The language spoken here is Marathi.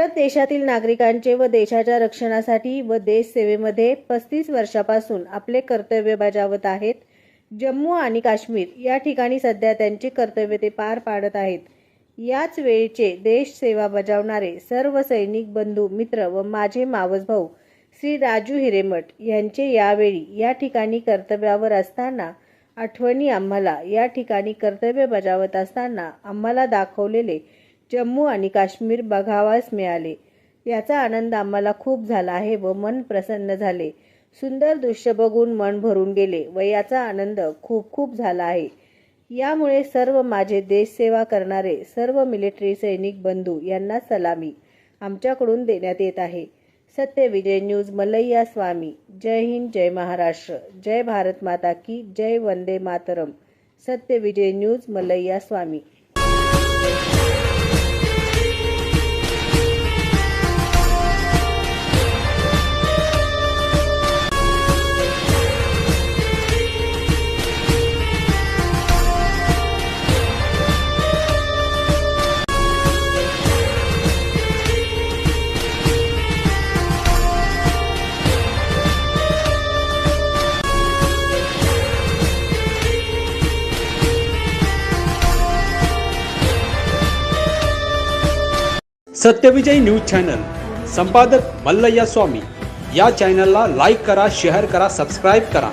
भारत देशातील नागरिकांचे व देशाच्या रक्षणासाठी व देश सेवेमध्ये 35 वर्षापासून आपले कर्तव्य बजावत आहेत। जम्मू आणि काश्मीर या ठिकाणी सध्या त्यांचे कर्तव्य ते पार पाडत आहेत। याच वेळेचे देश सेवा बजावणारे सर्व सैनिक बंधू मित्र व माझे मावस भाऊ श्री राजू हिरेमठ यांचे यावेळी या ठिकाणी कर्तव्यावर असताना आठवणी आम्हाला या ठिकाणी कर्तव्य बजावत असताना आम्हाला दाखवलेले जम्मू आणि काश्मीर बघावयास मिळाले। याचा आनंद आम्हाला खूप झाला आहे व मन प्रसन्न झाले। सुंदर दृश्य बघून मन भरून गेले व याचा आनंद खूप खूप झाला आहे। यामुळे सर्व माझे देश सेवा करणारे सर्व मिलिटरी सैनिक बंधू यांना सलामी आमच्याकडून देण्यात येत आहे। सत्य विजय न्यूज मल्लय्या स्वामी। जय हिंद, जय महाराष्ट्र, जय भारत माता की जय, वंदे मातरम। सत्य विजय न्यूज मल्लय्या स्वामी। सत्यविजय न्यूज चॅनल संपादक मल्लय्या स्वामी। या चॅनलला लाईक करा, शेअर करा, सबस्क्राईब करा।